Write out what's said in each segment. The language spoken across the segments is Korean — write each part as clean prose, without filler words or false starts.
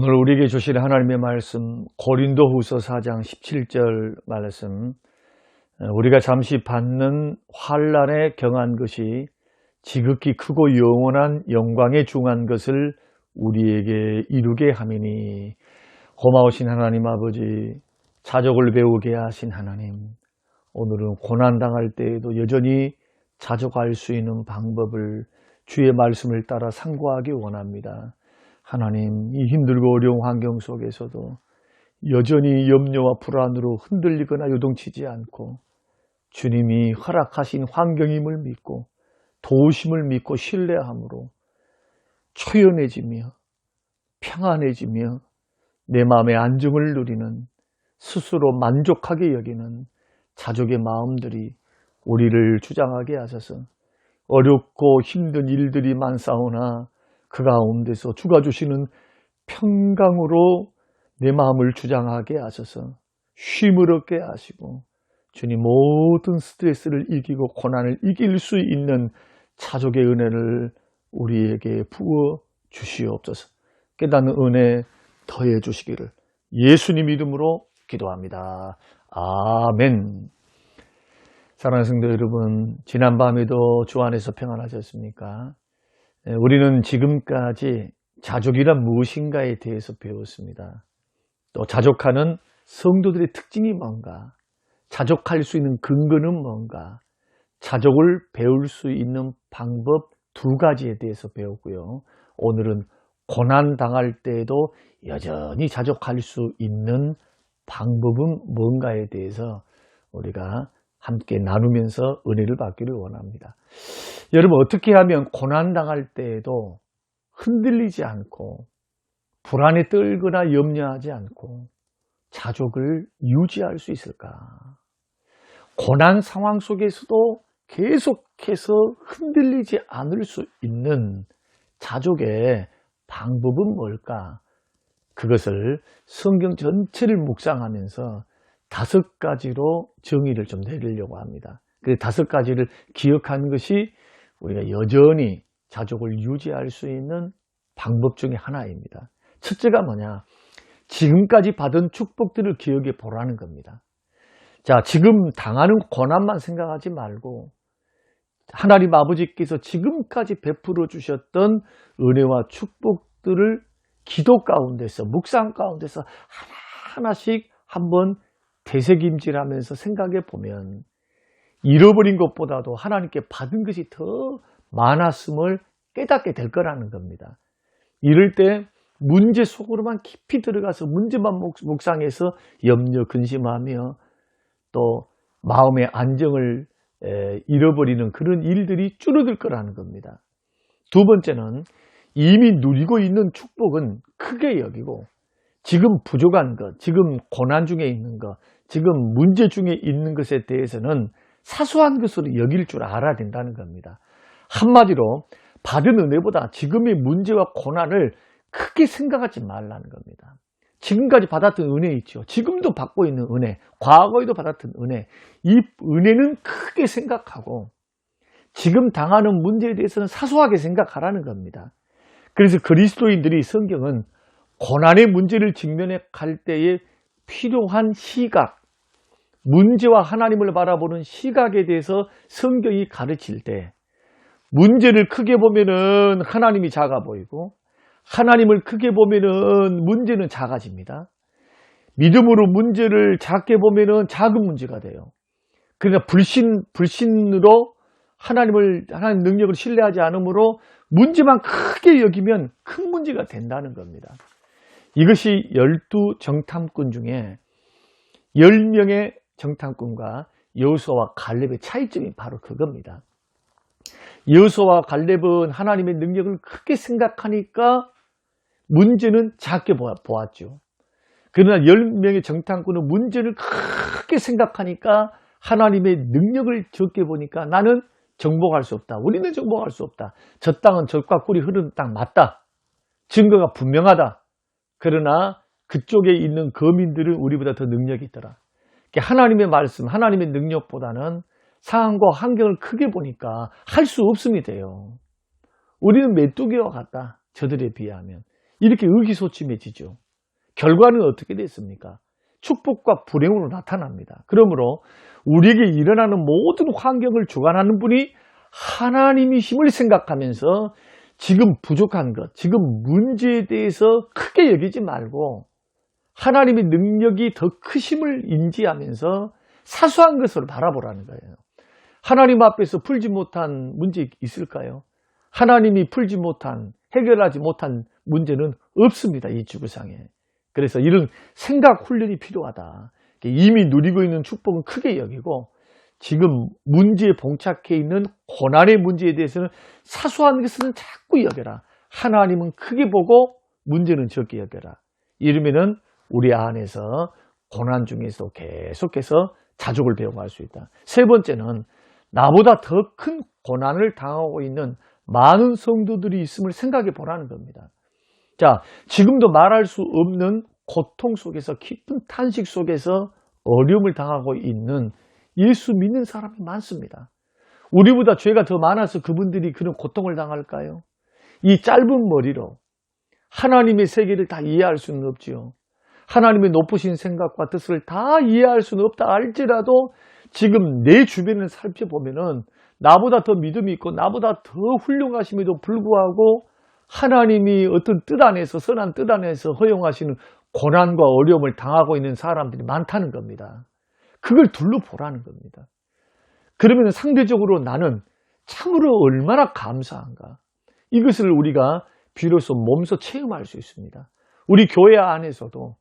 오늘 우리에게 주실 하나님의 말씀 고린도후서 4장 17절 말씀, 우리가 잠시 받는 환난에 경한 것이 지극히 크고 영원한 영광에 중한 것을 우리에게 이루게 함이니. 고마우신 하나님 아버지, 자족을 배우게 하신 하나님, 오늘은 고난당할 때에도 여전히 자족할 수 있는 방법을 주의 말씀을 따라 상고하기 원합니다. 하나님, 이 힘들고 어려운 환경 속에서도 여전히 염려와 불안으로 흔들리거나 요동치지 않고 주님이 허락하신 환경임을 믿고 도우심을 믿고 신뢰함으로 초연해지며 평안해지며 내 마음의 안정을 누리는, 스스로 만족하게 여기는 자족의 마음들이 우리를 주장하게 하셔서 어렵고 힘든 일들이 많사오나 그 가운데서 주가 주시는 평강으로 내 마음을 주장하게 하셔서 쉼을 얻게 하시고 주님 모든 스트레스를 이기고 고난을 이길 수 있는 자족의 은혜를 우리에게 부어 주시옵소서. 깨닫는 은혜 더해 주시기를 예수님 이름으로 기도합니다. 아멘. 사랑하는 성도 여러분, 지난밤에도 주 안에서 평안하셨습니까? 우리는 지금까지 자족이란 무엇인가에 대해서 배웠습니다. 또 자족하는 성도들의 특징이 뭔가, 자족할 수 있는 근거는 뭔가, 자족을 배울 수 있는 방법 두 가지에 대해서 배웠고요. 오늘은 고난당할 때에도 여전히 자족할 수 있는 방법은 뭔가에 대해서 우리가 함께 나누면서 은혜를 받기를 원합니다. 여러분, 어떻게 하면 고난당할 때에도 흔들리지 않고 불안에 떨거나 염려하지 않고 자족을 유지할 수 있을까? 고난 상황 속에서도 계속해서 흔들리지 않을 수 있는 자족의 방법은 뭘까? 그것을 성경 전체를 묵상하면서 5가지로 정의를 좀 내리려고 합니다. 그 5가지를 기억하는 것이 우리가 여전히 자족을 유지할 수 있는 방법 중에 하나입니다. 첫째가 뭐냐? 지금까지 받은 축복들을 기억해 보라는 겁니다. 자, 지금 당하는 고난만 생각하지 말고 하나님 아버지께서 지금까지 베풀어 주셨던 은혜와 축복들을 기도 가운데서, 묵상 가운데서 하나하나씩 한번 되새김질하면서 생각해 보면 잃어버린 것보다도 하나님께 받은 것이 더 많았음을 깨닫게 될 거라는 겁니다. 이럴 때 문제 속으로만 깊이 들어가서 문제만 묵상해서 염려, 근심하며 또 마음의 안정을 잃어버리는 그런 일들이 줄어들 거라는 겁니다. 두 번째는 이미 누리고 있는 축복은 크게 여기고 지금 부족한 것, 지금 고난 중에 있는 것, 지금 문제 중에 있는 것에 대해서는 사소한 것으로 여길 줄 알아야 된다는 겁니다. 한마디로 받은 은혜보다 지금의 문제와 고난을 크게 생각하지 말라는 겁니다. 지금까지 받았던 은혜 있죠. 지금도 받고 있는 은혜, 과거에도 받았던 은혜, 이 은혜는 크게 생각하고 지금 당하는 문제에 대해서는 사소하게 생각하라는 겁니다. 그래서 그리스도인들이 성경은 고난의 문제를 직면해 갈 때에 필요한 시각, 문제와 하나님을 바라보는 시각에 대해서 성경이 가르칠 때 문제를 크게 보면은 하나님이 작아 보이고 하나님을 크게 보면은 문제는 작아집니다. 믿음으로 문제를 작게 보면은 작은 문제가 돼요. 그러니까 불신으로 하나님 능력을 신뢰하지 않으므로 문제만 크게 여기면 큰 문제가 된다는 겁니다. 이것이 12정탐꾼 중에 10명의 정탐꾼과 여호수아와 갈렙의 차이점이 바로 그겁니다. 여호수아와 갈렙은 하나님의 능력을 크게 생각하니까 문제는 작게 보았죠. 그러나 10명의 정탐꾼은 문제를 크게 생각하니까 하나님의 능력을 적게 보니까 나는 정복할 수 없다. 우리는 정복할 수 없다. 저 땅은 젖과 꿀이 흐르는 땅 맞다. 증거가 분명하다. 그러나 그쪽에 있는 거민들은 우리보다 더 능력이 있더라. 하나님의 말씀, 하나님의 능력보다는 상황과 환경을 크게 보니까 할 수 없음이 돼요. 우리는 메뚜기와 같다. 저들에 비하면. 이렇게 의기소침해지죠. 결과는 어떻게 됐습니까? 축복과 불행으로 나타납니다. 그러므로 우리에게 일어나는 모든 환경을 주관하는 분이 하나님이심을 생각하면서 지금 부족한 것, 지금 문제에 대해서 크게 여기지 말고 하나님의 능력이 더 크심을 인지하면서 사소한 것으로 바라보라는 거예요. 하나님 앞에서 풀지 못한 문제 있을까요? 하나님이 풀지 못한, 해결하지 못한 문제는 없습니다. 이 지구상에. 그래서 이런 생각 훈련이 필요하다. 이미 누리고 있는 축복은 크게 여기고 지금 문제에 봉착해 있는 고난의 문제에 대해서는 사소한 것은 자꾸 여겨라. 하나님은 크게 보고 문제는 적게 여겨라. 이러면은 우리 안에서 고난 중에서 계속해서 자족을 배워갈 수 있다. 세 번째는 나보다 더 큰 고난을 당하고 있는 많은 성도들이 있음을 생각해 보라는 겁니다. 자, 지금도 말할 수 없는 고통 속에서 깊은 탄식 속에서 어려움을 당하고 있는 예수 믿는 사람이 많습니다. 우리보다 죄가 더 많아서 그분들이 그런 고통을 당할까요? 이 짧은 머리로 하나님의 세계를 다 이해할 수는 없지요. 하나님의 높으신 생각과 뜻을 다 이해할 수는 없다 할지라도 지금 내 주변을 살펴보면은 나보다 더 믿음이 있고 나보다 더 훌륭하심에도 불구하고 하나님이 어떤 뜻 안에서, 선한 뜻 안에서 허용하시는 고난과 어려움을 당하고 있는 사람들이 많다는 겁니다. 그걸 둘러보라는 겁니다. 그러면 상대적으로 나는 참으로 얼마나 감사한가. 이것을 우리가 비로소 몸소 체험할 수 있습니다. 우리 교회 안에서도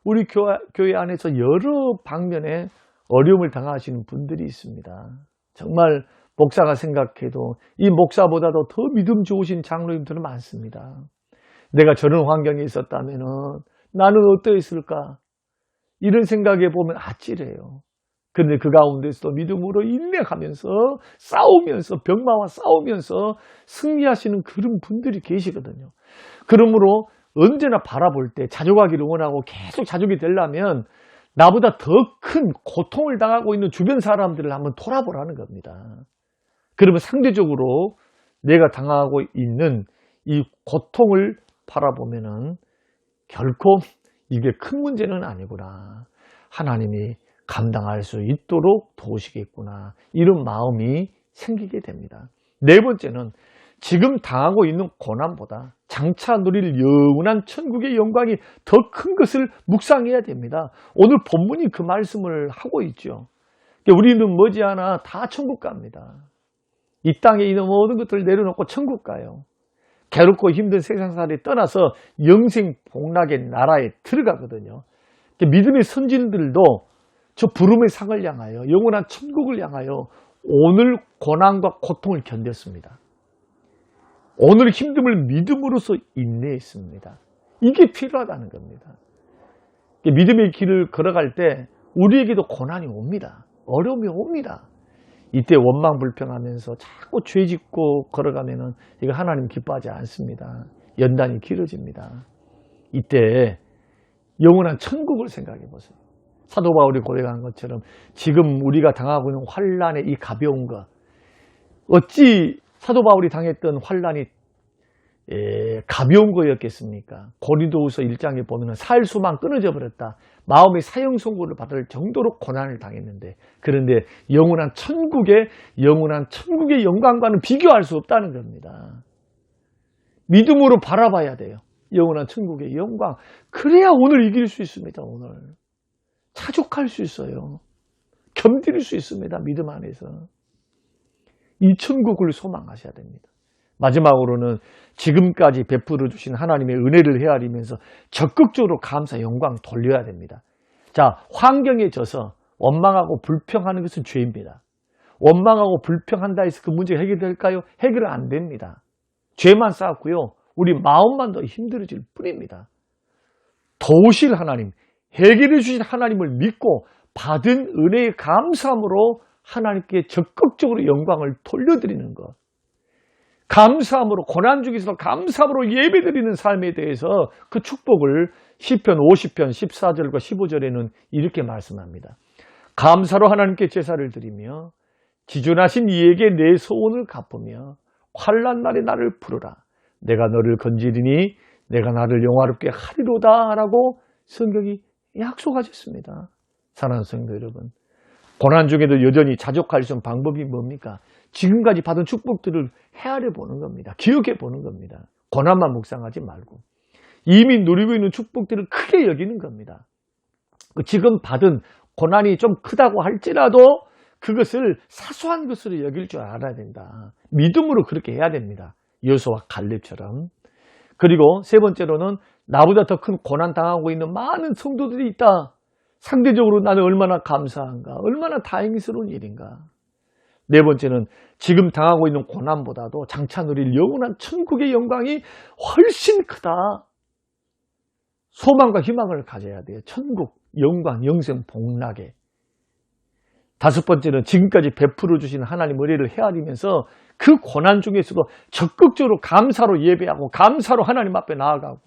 우리 교회 안에서 여러 방면에 어려움을 당하시는 분들이 있습니다. 정말 목사가 생각해도 이 목사보다도 더 믿음 좋으신 장로님들은 많습니다. 내가 저런 환경에 있었다면 나는 어떠했을까? 이런 생각해 보면 아찔해요. 근데 그 가운데서도 믿음으로 인내하면서 싸우면서 병마와 싸우면서 승리하시는 그런 분들이 계시거든요. 그러므로 언제나 바라볼 때 자족하기를 원하고 계속 자족이 되려면 나보다 더 큰 고통을 당하고 있는 주변 사람들을 한번 돌아보라는 겁니다. 그러면 상대적으로 내가 당하고 있는 이 고통을 바라보면은 결코 이게 큰 문제는 아니구나. 하나님이 감당할 수 있도록 도우시겠구나. 이런 마음이 생기게 됩니다. 네 번째는 지금 당하고 있는 고난보다 장차 누릴 영원한 천국의 영광이 더 큰 것을 묵상해야 됩니다. 오늘 본문이 그 말씀을 하고 있죠. 우리는 머지않아 다 천국 갑니다. 이 땅에 있는 모든 것들을 내려놓고 천국 가요. 괴롭고 힘든 세상살이 떠나서 영생 복락의 나라에 들어가거든요. 믿음의 선진들도 저 부름의 상을 향하여 영원한 천국을 향하여 오늘 고난과 고통을 견뎠습니다. 오늘 힘듦을 믿음으로써 인내했습니다. 이게 필요하다는 겁니다. 믿음의 길을 걸어갈 때 우리에게도 고난이 옵니다. 어려움이 옵니다. 이때 원망불평하면서 자꾸 죄짓고 걸어가면은 이거 하나님 기뻐하지 않습니다. 연단이 길어집니다. 이때 영원한 천국을 생각해 보세요. 사도 바울이 고백한 것처럼 지금 우리가 당하고 있는 환난의 이 가벼운 것, 어찌 사도 바울이 당했던 환난이 가벼운 거였겠습니까? 고린도후서 1장에 보면 살 수만 끊어져 버렸다. 마음의 사형 선고를 받을 정도로 고난을 당했는데, 그런데 영원한 천국의 영광과는 비교할 수 없다는 겁니다. 믿음으로 바라봐야 돼요. 영원한 천국의 영광. 그래야 오늘 이길 수 있습니다. 오늘 자족할 수 있어요. 견딜 수 있습니다. 믿음 안에서. 이 천국을 소망하셔야 됩니다. 마지막으로는 지금까지 베풀어 주신 하나님의 은혜를 헤아리면서 적극적으로 감사, 영광 돌려야 됩니다. 자, 환경에 져서 원망하고 불평하는 것은 죄입니다. 원망하고 불평한다 해서 그 문제가 해결될까요? 해결은 안 됩니다. 죄만 쌓았고요. 우리 마음만 더 힘들어질 뿐입니다. 도우실 하나님, 해결해 주신 하나님을 믿고 받은 은혜의 감사함으로 하나님께 적극적으로 영광을 돌려드리는 것. 감사함으로, 고난 중에서 감사함으로 예배드리는 삶에 대해서 그 축복을 시편 50편 14절과 15절에는 이렇게 말씀합니다. 감사로 하나님께 제사를 드리며 지존하신 이에게 내 소원을 갚으며 환난 날에 나를 부르라. 내가 너를 건지리니 내가 나를 영화롭게 하리로다 라고 성경이 약속하셨습니다. 사랑하는 성도 여러분, 고난 중에도 여전히 자족할 수 있는 방법이 뭡니까? 지금까지 받은 축복들을 헤아려 보는 겁니다. 기억해 보는 겁니다. 고난만 묵상하지 말고 이미 누리고 있는 축복들을 크게 여기는 겁니다. 지금 받은 고난이 좀 크다고 할지라도 그것을 사소한 것으로 여길 줄 알아야 된다. 믿음으로 그렇게 해야 됩니다. 여호수아와 갈렙처럼. 그리고 세 번째로는 나보다 더 큰 고난 당하고 있는 많은 성도들이 있다. 상대적으로 나는 얼마나 감사한가, 얼마나 다행스러운 일인가. 네 번째는 지금 당하고 있는 고난보다도 장차 누릴 영원한 천국의 영광이 훨씬 크다. 소망과 희망을 가져야 돼요. 천국, 영광, 영생, 복락에. 다섯 번째는 지금까지 베풀어 주신 하나님 은혜를 헤아리면서 그 고난 중에서도 적극적으로 감사로 예배하고 감사로 하나님 앞에 나아가고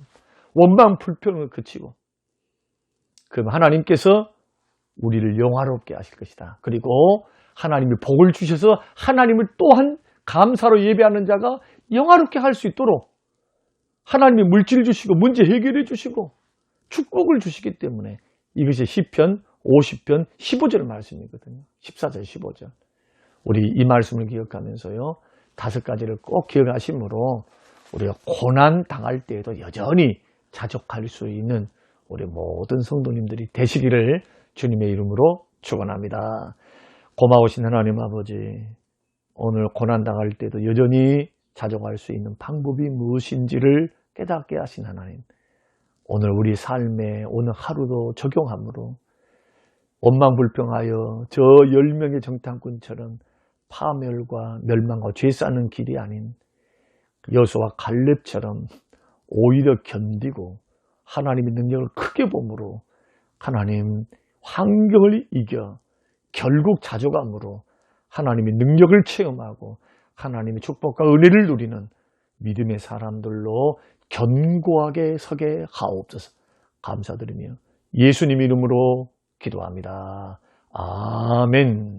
원망 불평을 그치고, 그럼 하나님께서 우리를 영화롭게 하실 것이다. 그리고 하나님이 복을 주셔서 하나님을 또한 감사로 예배하는 자가 영화롭게 할 수 있도록 하나님이 물질 주시고 문제 해결해 주시고 축복을 주시기 때문에, 이것이 시편 50편 15절 말씀이거든요. 14절 15절. 우리 이 말씀을 기억하면서요, 다섯 가지를 꼭 기억하심으로 우리가 고난 당할 때에도 여전히 자족할 수 있는 우리 모든 성도님들이 되시기를 주님의 이름으로 축원합니다. 고마우신 하나님 아버지, 오늘 고난 당할 때도 여전히 자족할 수 있는 방법이 무엇인지를 깨닫게 하신 하나님, 오늘 우리 삶에 오늘 하루도 적용함으로 원망불평하여 저 10명의 정탐꾼처럼 파멸과 멸망과 죄 쌓는 길이 아닌 여호수아와 갈렙처럼 오히려 견디고 하나님의 능력을 크게 봄으로 하나님 환경을 이겨 결국 자족함으로 하나님의 능력을 체험하고 하나님의 축복과 은혜를 누리는 믿음의 사람들로 견고하게 서게 하옵소서. 감사드리며 예수님 이름으로 기도합니다. 아멘.